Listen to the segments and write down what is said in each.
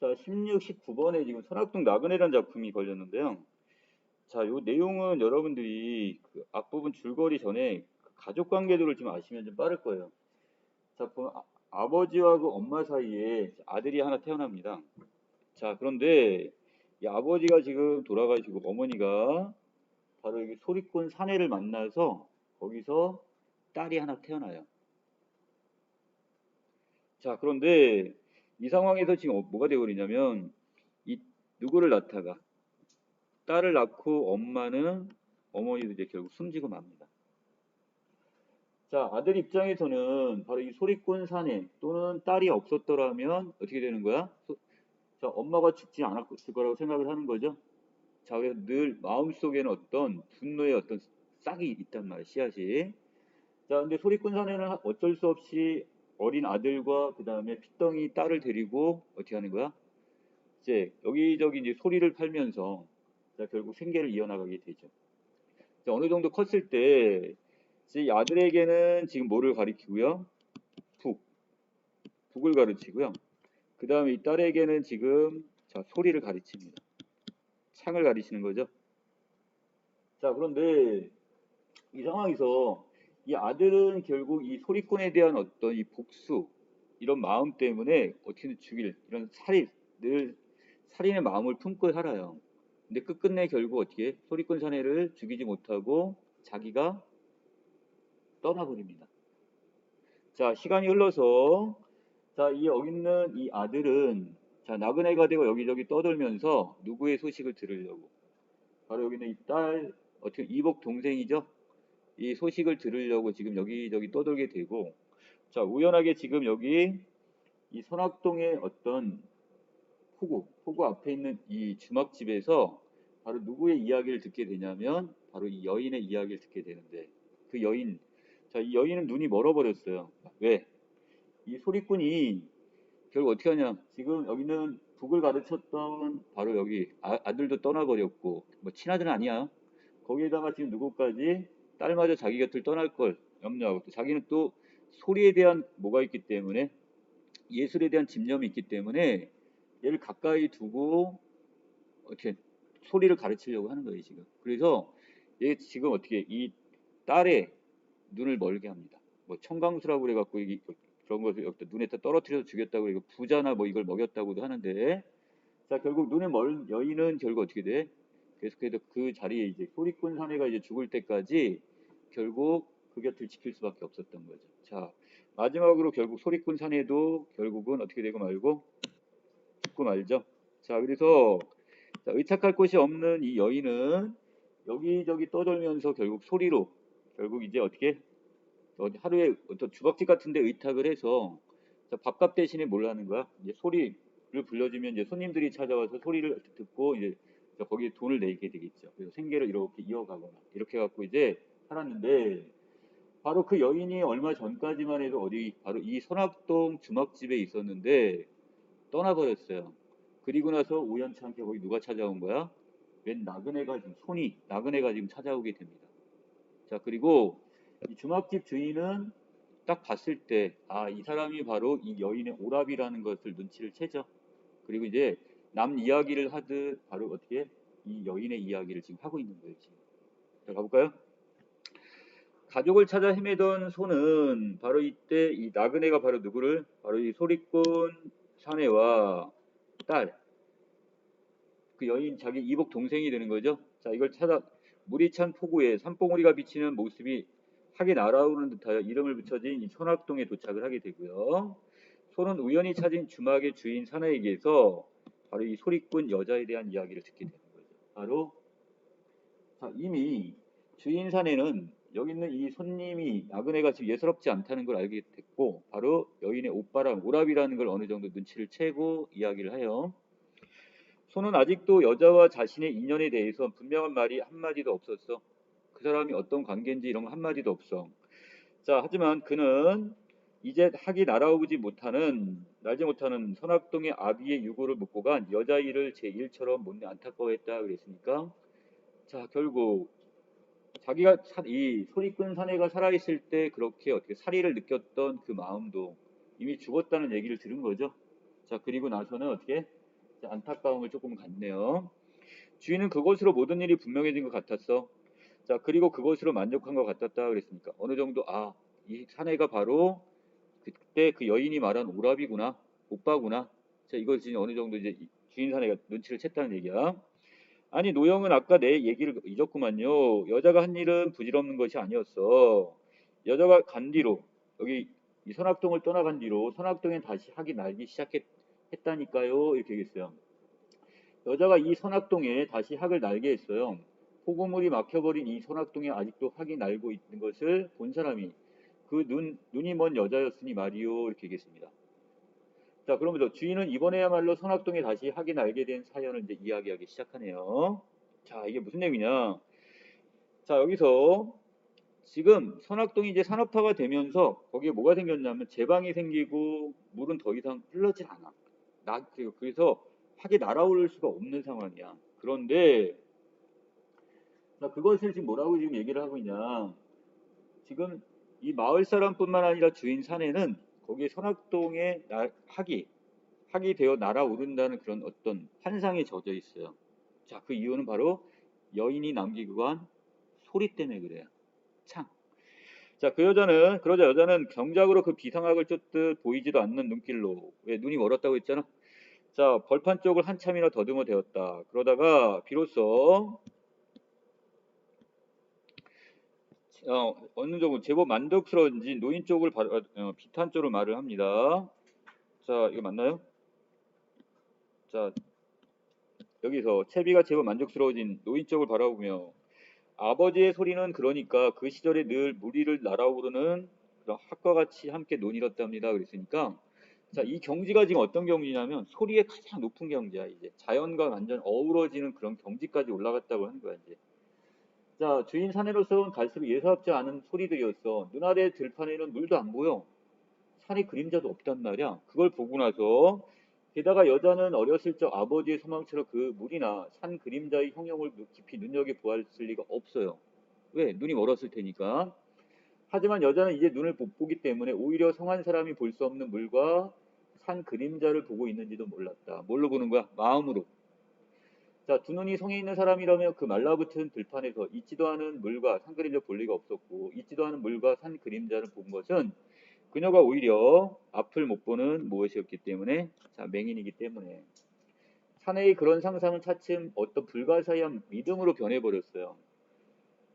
자, 16, 19번에 지금 선악동 나그네라는 작품이 걸렸는데요. 자, 요 내용은 여러분들이 그 앞부분 줄거리 전에 그 가족 관계도를 좀 아시면 좀 빠를 거예요. 자, 보면 아버지와 그 엄마 사이에 아들이 하나 태어납니다. 자, 그런데 이 아버지가 지금 돌아가시고 어머니가 바로 여기 소리꾼 사내를 만나서 거기서 딸이 하나 태어나요. 자, 그런데 이 상황에서 지금 뭐가 되어버리냐면 이 누구를 낳다가 딸을 낳고 엄마는 어머니도 이제 결국 숨지고 맙니다. 자, 아들 입장에서는 바로 이 소리꾼 사내 또는 딸이 없었더라면 어떻게 되는 거야? 자, 엄마가 죽지 않았을 거라고 생각을 하는 거죠. 자, 그래서 늘 마음속에는 어떤 분노의 어떤 싹이 있단 말이에요, 씨앗이. 자, 근데 소리꾼 사내는 어쩔 수 없이 어린 아들과 그 다음에 핏덩이 딸을 데리고 어떻게 하는 거야? 이제 여기저기 이제 소리를 팔면서 자, 결국 생계를 이어나가게 되죠. 자, 어느 정도 컸을 때 이제 이 아들에게는 지금 뭐를 가리키고요? 북, 북을 가르치고요. 그 다음에 이 딸에게는 지금 자, 소리를 가르칩니다. 창을 가르치는 거죠. 자, 그런데 이 상황에서 이 아들은 결국 이 소리꾼에 대한 어떤 이 복수 이런 마음 때문에 어떻게든 죽일 이런 살인 늘 살인의 마음을 품고 살아요. 근데 끝끝내 결국 어떻게 소리꾼 사내를 죽이지 못하고 자기가 떠나버립니다. 자, 시간이 흘러서 자, 이 여기 있는 이 아들은 자, 나그네가 되고 여기저기 떠돌면서 누구의 소식을 들으려고 바로 여기 있는 이 딸 어떻게 이복 동생이죠? 이 소식을 들으려고 지금 여기저기 떠돌게 되고 자, 우연하게 지금 여기 이 선악동의 어떤 포구 앞에 있는 이 주막집에서 바로 누구의 이야기를 듣게 되냐면 바로 이 여인의 이야기를 듣게 되는데 그 여인 자, 이 여인은 눈이 멀어버렸어요. 왜? 이 소리꾼이 결국 어떻게 하냐? 지금 여기는 북을 가르쳤던 바로 여기 아들도 떠나버렸고 뭐 친아들은 아니야. 거기에다가 지금 누구까지 딸마저 자기 곁을 떠날 걸 염려하고 또 자기는 또 소리에 대한 뭐가 있기 때문에 예술에 대한 집념이 있기 때문에 얘를 가까이 두고 어떻게 소리를 가르치려고 하는 거예요 지금. 그래서 얘 지금 어떻게 이 딸의 눈을 멀게 합니다. 뭐 청강수라고 그래갖고 이게 그런 것을 여기다 눈에다 떨어뜨려서 죽였다고 이거 부자나 뭐 이걸 먹였다고도 하는데 자, 결국 눈에 멀 여인은 결국 어떻게 돼? 계속해서 그 자리에 이제 소리꾼 사내가 이제 죽을 때까지 결국 그 곁을 지킬 수밖에 없었던 거죠. 자, 마지막으로 결국 소리꾼 사내도 결국은 어떻게 되고 말고 죽고 말죠. 자, 그래서 자, 의탁할 곳이 없는 이 여인은 여기저기 떠돌면서 결국 소리로 결국 이제 어떻게 하루에 어떤 주박집 같은 데 의탁을 해서 자, 밥값 대신에 뭘 하는 거야? 이제 소리를 불러주면 이제 손님들이 찾아와서 소리를 듣고 이제 거기에 돈을 내게 되겠죠. 그래서 생계를 이렇게 이어가거나 이렇게 갖고 이제 살았는데 바로 그 여인이 얼마 전까지만 해도 어디 바로 이 선악동 주막집에 있었는데 떠나버렸어요. 그리고 나서 우연찮게 거기 누가 찾아온 거야? 웬 나그네가 지금 나그네가 지금 찾아오게 됩니다. 자, 그리고 이 주막집 주인은 딱 봤을 때, 아, 이 사람이 바로 이 여인의 오랍이라는 것을 눈치를 채죠. 그리고 이제 남 이야기를 하듯 바로 어떻게 이 여인의 이야기를 지금 하고 있는 거예요, 지금. 자, 가볼까요? 가족을 찾아 헤매던 소는 바로 이때 이 나그네가 바로 누구를? 바로 이 소리꾼 사내와 딸, 그 여인 자기 이복 동생이 되는 거죠. 자, 이걸 찾아 물이 찬 폭우에 산봉우리가 비치는 모습이 하게 날아오르는 듯하여 이름을 붙여진 이 선악동에 도착을 하게 되고요. 소는 우연히 찾은 주막의 주인 사나이에게서 바로 이 소리꾼 여자에 대한 이야기를 듣게 되는 거죠. 바로 자, 이미 주인 사내는 여기 있는 이 손님이 나그네가 지금 예사롭지 않다는 걸 알게 됐고 바로 여인의 오빠랑 오랍이라는 걸 어느 정도 눈치를 채고 이야기를 해요. 소는 아직도 여자와 자신의 인연에 대해서 분명한 말이 한마디도 없었어. 그 사람이 어떤 관계인지 이런 거 한마디도 없어. 자, 하지만 그는 이제 학이 날지 못하는 선악동의 아비의 유고를 묻고 간 여자일을 제1처럼 못내 안타까워했다 그랬으니까 자, 결국 자기가 이 소리꾼 사내가 살아있을 때 그렇게 어떻게 살이를 느꼈던 그 마음도 이미 죽었다는 얘기를 들은 거죠. 자, 그리고 나서는 어떻게 안타까움을 조금 갖네요. 주인은 그것으로 모든 일이 분명해진 것 같았어. 자, 그리고 그것으로 만족한 것 같았다 그랬으니까 어느 정도 이 사내가 바로 그때 그 여인이 말한 오라비구나, 오빠구나. 자, 이걸 지금 어느 정도 이제 주인 사내가 눈치를 챘다는 얘기야. 아니 노영은 아까 내 얘기를 잊었구만요. 여자가 한 일은 부질없는 것이 아니었어. 여자가 간 뒤로 여기 이 선악동을 떠나간 뒤로 선악동에 다시 학이 날기 시작했다니까요. 이렇게 얘기했어요. 여자가 이 선악동에 다시 학을 날게 했어요. 폭우물이 막혀버린 이 선악동에 아직도 학이 날고 있는 것을 본 사람이 그 눈이 먼 여자였으니 말이요. 이렇게 얘기했습니다. 자, 그러면서 주인은 이번에야말로 선악동에 다시 학이 날게 된 사연을 이제 이야기하기 시작하네요. 자, 이게 무슨 내용이냐? 자, 여기서 지금 선악동이 이제 산업화가 되면서 거기에 뭐가 생겼냐면 제방이 생기고 물은 더 이상 흘러질 않아. 그래서 학이 날아오를 수가 없는 상황이야. 그런데 자, 그것을 지금 뭐라고 지금 얘기를 하고 있냐? 지금 이 마을 사람뿐만 아니라 주인 사내는 거기에 선악동에 학이 되어 날아오른다는 그런 어떤 환상에 젖어 있어요. 자, 그 이유는 바로 여인이 남기고 간 소리 때문에 그래요. 창. 자, 그러자 여자는 경작으로 그 비상학을 쫓듯 보이지도 않는 눈길로, 왜 눈이 멀었다고 했잖아. 자, 벌판 쪽을 한참이나 더듬어 대었다. 그러다가 비로소 어느 정도 제법 만족스러운지 노인 쪽을 비탄 쪽으로 말을 합니다. 자, 이거 맞나요? 자, 여기서 채비가 제법 만족스러워진 노인 쪽을 바라보며 아버지의 소리는 그러니까 그 시절에 늘 무리를 날아오르는 그런 학과 같이 함께 논이었답니다. 그랬으니까 자, 이 경지가 지금 어떤 경지냐면 소리의 가장 높은 경지야. 이제 자연과 완전 어우러지는 그런 경지까지 올라갔다고 하는 거야. 이제 자, 주인 사내로서는 갈수록 예사롭지 않은 소리들이었어. 눈아래 들판에는 물도 안 보여. 산의 그림자도 없단 말이야. 그걸 보고 나서 게다가 여자는 어렸을 적 아버지의 소망처럼 그 물이나 산 그림자의 형용을 깊이 눈여겨보았을 리가 없어요. 왜? 눈이 멀었을 테니까. 하지만 여자는 이제 눈을 못 보기 때문에 오히려 성한 사람이 볼 수 없는 물과 산 그림자를 보고 있는지도 몰랐다. 뭘로 보는 거야? 마음으로. 자, 두 눈이 성에 있는 사람이라면 그 말라붙은 들판에서 있지도 않은 물과 산 그림자 볼 리가 없었고 있지도 않은 물과 산 그림자를 본 것은 그녀가 오히려 앞을 못 보는 무엇이었기 때문에 자, 맹인이기 때문에 사내의 그런 상상은 차츰 어떤 불가사의한 믿음으로 변해버렸어요.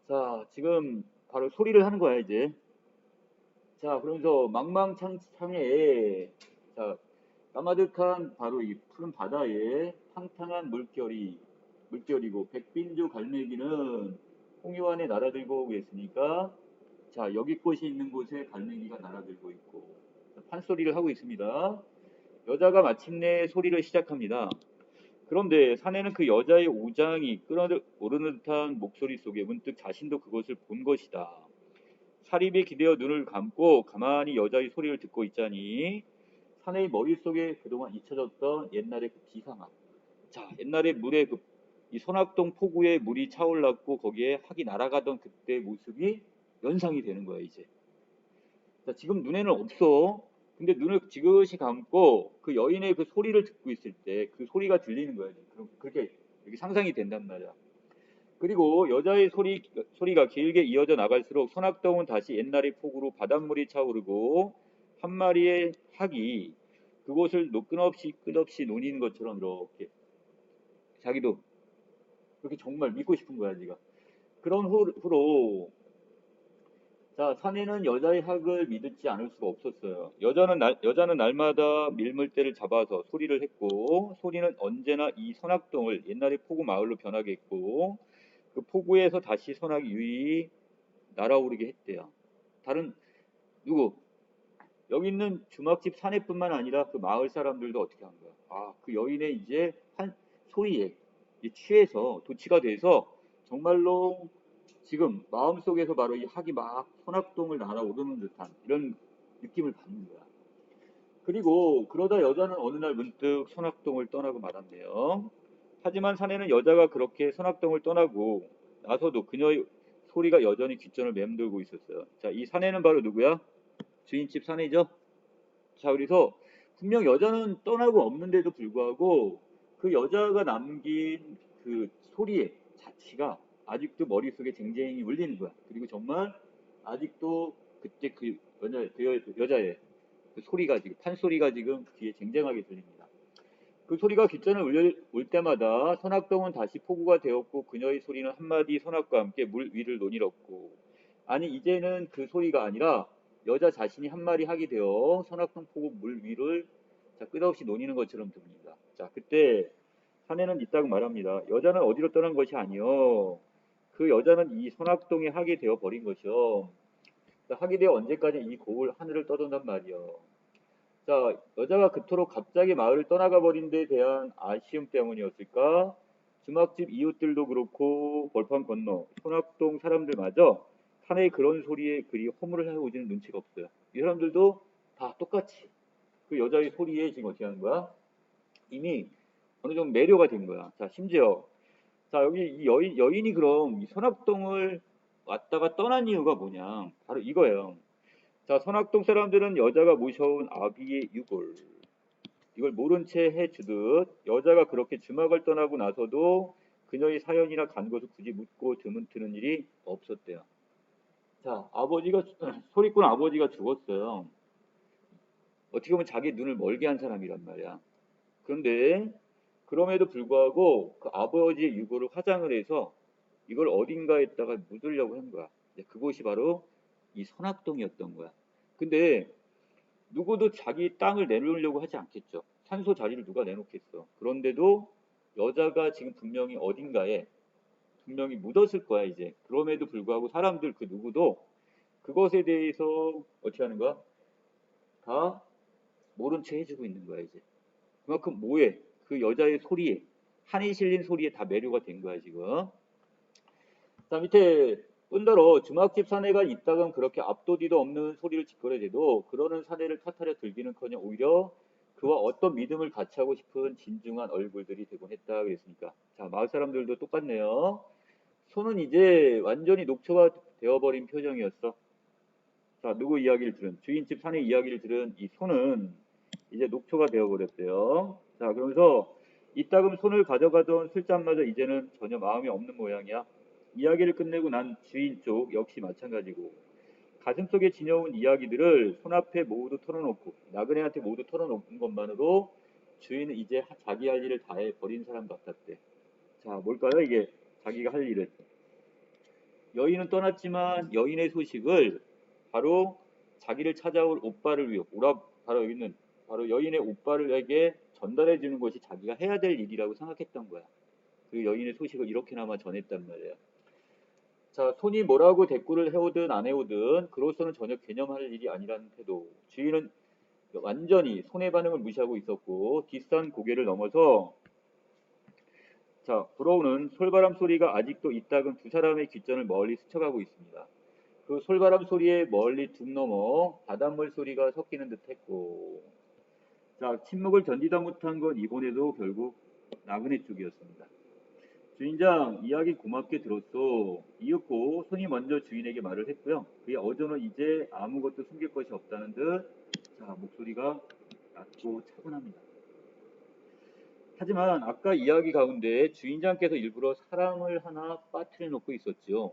자, 지금 바로 소리를 하는 거야 이제. 자, 그러면서 망망창창에 자, 까마득한 바로 이 푸른 바다에 탕탕한 물결이고 백빈조 갈매기는 홍요한에 날아들고 있으니까 자, 여기 꽃이 있는 곳에 갈매기가 날아들고 있고 판소리를 하고 있습니다. 여자가 마침내 소리를 시작합니다. 그런데 사내는 그 여자의 오장이 끌어오르는 듯한 목소리 속에 문득 자신도 그것을 본 것이다. 사립에 기대어 눈을 감고 가만히 여자의 소리를 듣고 있자니 사내의 머릿속에 그동안 잊혀졌던 옛날의 그 비상함. 자, 옛날에 물에 이 선악동 폭우에 물이 차올랐고 거기에 학이 날아가던 그때 모습이 연상이 되는 거야 이제. 자, 지금 눈에는 없어. 근데 눈을 지그시 감고 그 여인의 그 소리를 듣고 있을 때 그 소리가 들리는 거야. 그럼 그렇게 이렇게 상상이 된단 말이야. 그리고 여자의 소리가 길게 이어져 나갈수록 선악동은 다시 옛날의 폭우로 바닷물이 차오르고 한 마리의 학이 그곳을 끝없이 노니는 것처럼 이렇게 자기도 그렇게 정말 믿고 싶은 거야, 네가. 그런 후로 자, 사내는 여자의 학을 믿지 않을 수가 없었어요. 여자는 날마다 밀물대를 잡아서 소리를 했고 소리는 언제나 이 선악동을 옛날의 폭우 마을로 변하게 했고 그 폭우에서 다시 선악이 유유히 날아오르게 했대요. 다른 누구? 여기 있는 주막집 사내뿐만 아니라 그 마을 사람들도 어떻게 한 거야? 그 여인의 이제 한 소리에 취해서 도취가 돼서 정말로 지금 마음속에서 바로 이 학이 막 선악동을 날아오르는 듯한 이런 느낌을 받는 거야. 그리고 그러다 여자는 어느 날 문득 선악동을 떠나고 말았네요. 하지만 사내는 여자가 그렇게 선악동을 떠나고 나서도 그녀의 소리가 여전히 귓전을 맴돌고 있었어요. 자, 이 사내는 바로 누구야? 주인집 사내죠? 자, 그래서 분명 여자는 떠나고 없는데도 불구하고 그 여자가 남긴 그 소리의 자취가 아직도 머릿속에 쟁쟁이 울리는 거야. 그리고 정말 아직도 그때 그 여자의 그 소리가 지금 판소리가 지금 귀에 쟁쟁하게 들립니다. 그 소리가 귓전에 올 때마다 선악동은 다시 포구가 되었고 그녀의 소리는 한마디 선악과 함께 물 위를 논일었고 아니 이제는 그 소리가 아니라 여자 자신이 한마디 하게 되어 선악동 포구 물 위를 끝없이 논이는 것처럼 들립니다. 자 그때 사내는 이따금 말합니다. 여자는 어디로 떠난 것이 아니요. 그 여자는 이 선악동에 하게 되어 버린 것이요. 하게 되어 언제까지 이 고울 하늘을 떠돈단 말이요. 자, 여자가 그토록 갑자기 마을을 떠나가 버린 데 대한 아쉬움 때문이었을까? 주막집 이웃들도 그렇고 벌판 건너 손학동 사람들마저 사내의 그런 소리에 그리 허물을 해오지는 눈치가 없어요. 이 사람들도 다 똑같이 그 여자의 소리에 지금 어떻게 하는 거야? 이미 어느 정도 매료가 된 거야. 자, 심지어 자 여기 이 여인이 그럼 이 손학동을 왔다가 떠난 이유가 뭐냐? 바로 이거예요. 자, 선악동 사람들은 여자가 모셔온 아비의 유골, 이걸 모른 채 해주듯 여자가 그렇게 주막을 떠나고 나서도 그녀의 사연이나 간 것을 굳이 묻고 드문트는 일이 없었대요. 자, 아버지가, 소리꾼 아버지가 죽었어요. 어떻게 보면 자기 눈을 멀게 한 사람이란 말이야. 그런데 그럼에도 불구하고 그 아버지의 유골을 화장을 해서 이걸 어딘가에다가 묻으려고 한 거야. 그곳이 바로 이 선악동이었던 거야. 근데 누구도 자기 땅을 내놓으려고 하지 않겠죠. 산소 자리를 누가 내놓겠어. 그런데도 여자가 지금 분명히 어딘가에 분명히 묻었을 거야 이제. 그럼에도 불구하고 사람들 그 누구도 그것에 대해서 어떻게 하는 거야? 다 모른 채 해주고 있는 거야 이제. 그만큼 뭐에? 그 여자의 소리에, 한이 실린 소리에 다 매료가 된 거야 지금. 자 밑에 뿐더러 주막집 사내가 있다간 그렇게 앞도뒤도 없는 소리를 짓거려대도 그러는 사내를 탓하려 들기는커녕 오히려 그와 어떤 믿음을 같이 하고 싶은 진중한 얼굴들이 되곤 했다 그랬으니까. 자 마을 사람들도 똑같네요. 손은 이제 완전히 녹초가 되어버린 표정이었어. 자 누구 이야기를 들은 주인집 사내 이야기를 들은 이 손은 이제 녹초가 되어버렸대요. 자 그러면서 이따금 손을 가져가던 술잔마저 이제는 전혀 마음이 없는 모양이야. 이야기를 끝내고 난 주인 쪽 역시 마찬가지고 가슴속에 지녀온 이야기들을 손 앞에 모두 털어놓고 나그네한테 모두 털어놓은 것만으로 주인은 이제 자기 할 일을 다 해버린 사람 같았대. 자 뭘까요 이게 자기가 할 일을. 여인은 떠났지만 여인의 소식을 바로 자기를 찾아올 오빠를 위해 바로 여기는 바로 여인의 오빠를에게 전달해 주는 것이 자기가 해야 될 일이라고 생각했던 거야. 그리고 여인의 소식을 이렇게나마 전했단 말이야. 자, 손이 뭐라고 대꾸를 해오든 안 해오든 그로서는 전혀 개념할 일이 아니라는 태도. 주인은 완전히 손의 반응을 무시하고 있었고 뒷산 고개를 넘어서 자, 불어오는 솔바람 소리가 아직도 이따금 두 사람의 귓전을 멀리 스쳐가고 있습니다. 그 솔바람 소리에 멀리 둑 넘어 바닷물 소리가 섞이는 듯 했고 자, 침묵을 견디다 못한 건 이번에도 결국 나그네 쪽이었습니다. 주인장 이야기 고맙게 들었어. 이윽고 손이 먼저 주인에게 말을 했고요. 그의 어조는 이제 아무것도 숨길 것이 없다는 듯 자, 목소리가 낮고 차분합니다. 하지만 아까 이야기 가운데 주인장께서 일부러 사람을 하나 빠뜨려 놓고 있었지요.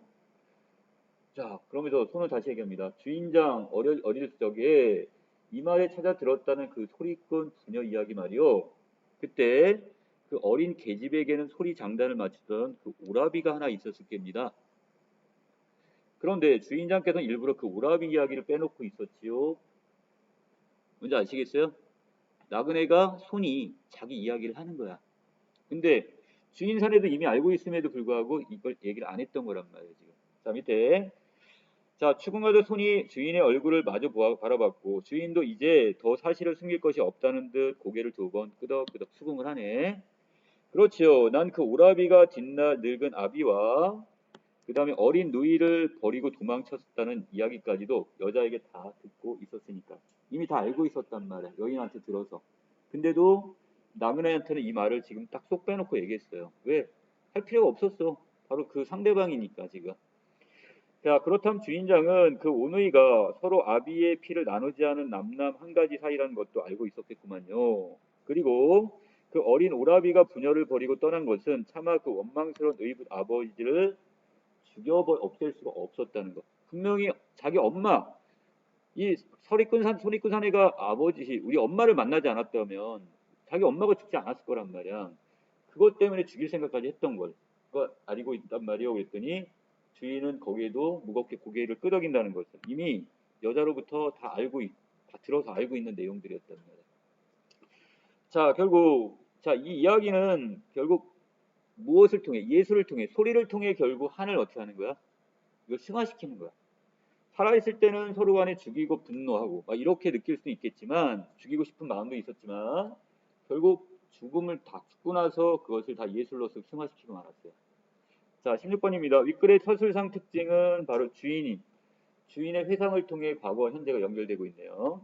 자, 그러면서 손을 다시 얘기합니다. 주인장 어릴 적에 이 말에 찾아 들었다는 그 소리꾼 부녀 이야기 말이요. 그때 그 어린 계집에게는 소리 장단을 맞추던 그 오라비가 하나 있었을 겁니다. 그런데 주인장께서는 일부러 그 오라비 이야기를 빼놓고 있었지요. 뭔지 아시겠어요? 나그네가 손이 자기 이야기를 하는 거야. 근데 주인 사내도 이미 알고 있음에도 불구하고 이걸 얘기를 안 했던 거란 말이에요 지금. 자 밑에 자 추궁하듯 손이 주인의 얼굴을 마주 바라봤고 주인도 이제 더 사실을 숨길 것이 없다는 듯 고개를 두 번 끄덕끄덕 수긍을 하네. 그렇지요. 난 그 오라비가 뒷날 늙은 아비와 그 다음에 어린 누이를 버리고 도망쳤다는 이야기까지도 여자에게 다 듣고 있었으니까 이미 다 알고 있었단 말이야. 여인한테 들어서. 근데도 나그네한테는 이 말을 지금 딱 쏙 빼놓고 얘기했어요. 왜? 할 필요가 없었어. 바로 그 상대방이니까 지금. 자 그렇다면 주인장은 그 오누이가 서로 아비의 피를 나누지 않은 남남 한 가지 사이라는 것도 알고 있었겠구만요. 그리고 그 어린 오라비가 부녀를 버리고 떠난 것은 차마 그 원망스러운 의붓 아버지를 없앨 수가 없었다는 것. 분명히 자기 엄마, 이 손익군 사내가 아버지, 우리 엄마를 만나지 않았다면 자기 엄마가 죽지 않았을 거란 말이야. 그것 때문에 죽일 생각까지 했던 걸. 그거 알고 있단 말이요. 그랬더니 주인은 거기에도 무겁게 고개를 끄덕인다는 것을 이미 여자로부터 다 들어서 알고 있는 내용들이었단 말이야. 자, 결국 이 이야기는 결국 무엇을 통해? 예술을 통해, 소리를 통해 결국 한을 어떻게 하는 거야? 이걸 승화시키는 거야. 살아있을 때는 서로 간에 죽이고 분노하고 막 이렇게 느낄 수도 있겠지만, 죽이고 싶은 마음도 있었지만 결국 죽고 나서 그것을 다 예술로서 승화시키고 말았어요. 자, 16번입니다. 윗글의 서술상 특징은 바로 주인의 회상을 통해 과거와 현재가 연결되고 있네요.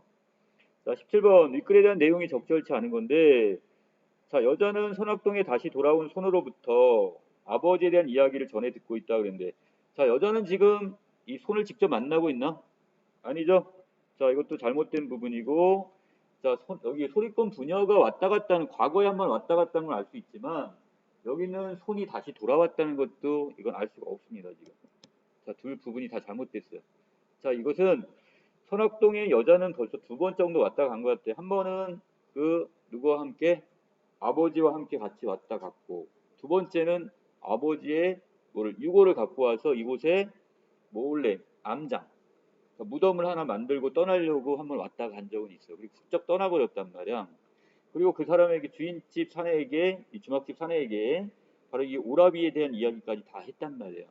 자, 17번 윗글에 대한 내용이 적절치 않은 건데, 자, 여자는 선악동에 다시 돌아온 손으로부터 아버지에 대한 이야기를 전해 듣고 있다 그랬는데, 자, 여자는 지금 이 손을 직접 만나고 있나? 아니죠? 자, 이것도 잘못된 부분이고, 자, 여기 소리꾼 부녀가 왔다 갔다 하는, 과거에 한번 왔다 갔다 하는 걸 알 수 있지만, 여기는 손이 다시 돌아왔다는 것도 이건 알 수가 없습니다, 지금. 자, 둘 부분이 다 잘못됐어요. 자, 이것은 선악동의 여자는 벌써 두 번 정도 왔다 간 것 같아요. 한 번은 누구와 함께? 아버지와 함께 같이 왔다 갔고, 두 번째는 아버지의 유골을 갖고 와서 이곳에 몰래 암장, 그러니까 무덤을 하나 만들고 떠나려고 한번 왔다 간 적은 있어요. 그리고 훌쩍 떠나버렸단 말이야. 그리고 그 사람에게, 주인집 사내에게, 이 주막집 사내에게 바로 이 오라비에 대한 이야기까지 다 했단 말이에요.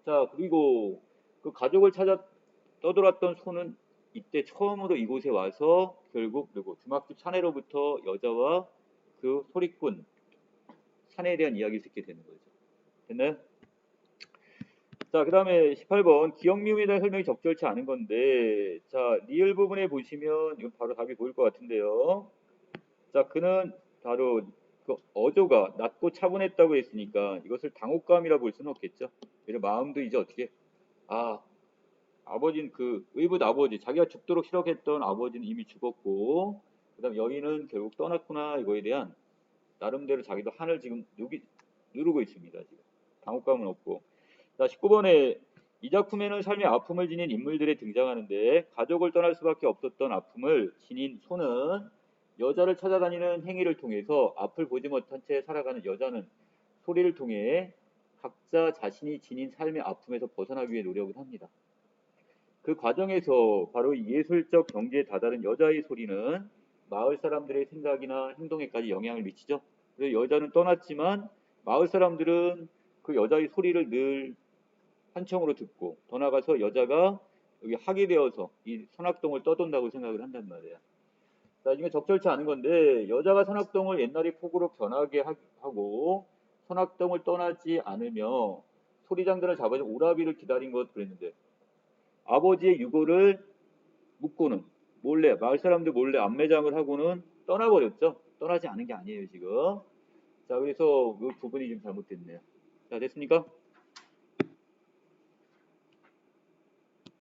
자, 그리고 그 가족을 찾아 떠돌았던 소는 이때 처음으로 이곳에 와서 결국 주막집 사내로부터 여자와 그 소리꾼 사내에 대한 이야기를 듣게 되는 거죠. 됐나요? 자, 그 다음에 18번 기억미움에 대한 설명이 적절치 않은 건데, 자, 리을 부분에 보시면 이건 바로 답이 보일 것 같은데요. 자, 그는 바로 그 어조가 낮고 차분했다고 했으니까 이것을 당혹감이라 볼 수는 없겠죠. 그래서 마음도 이제 어떻게, 아버지는 그 의붓 아버지, 자기가 죽도록 싫어했던 아버지는 이미 죽었고, 그 다음 여인은 결국 떠났구나, 이거에 대한 나름대로 자기도 한을 지금 누르고 있습니다. 지금 당혹감은 없고. 자, 19번에 이 작품에는 삶의 아픔을 지닌 인물들이 등장하는데, 가족을 떠날 수밖에 없었던 아픔을 지닌 소는 여자를 찾아다니는 행위를 통해서 앞을 보지 못한 채 살아가는 여자는 소리를 통해 각자 자신이 지닌 삶의 아픔에서 벗어나기 위해 노력을 합니다. 그 과정에서 바로 예술적 경지에 다다른 여자의 소리는 마을 사람들의 생각이나 행동에까지 영향을 미치죠. 그래서 여자는 떠났지만 마을 사람들은 그 여자의 소리를 늘 환청으로 듣고, 더 나아가서 여자가 여기 학이 되어서 이 선악동을 떠돈다고 생각을 한단 말이야. 자, 이게 적절치 않은 건데, 여자가 선악동을 옛날의 폭우로 변하게 하고 선악동을 떠나지 않으며 소리장들을 잡아서 오라비를 기다린 것 그랬는데, 아버지의 유골을 묻고는 마을 사람들 몰래 암매장을 하고는 떠나버렸죠. 떠나지 않은 게 아니에요, 지금. 자, 그래서 그 부분이 좀 잘못됐네요. 자, 됐습니까?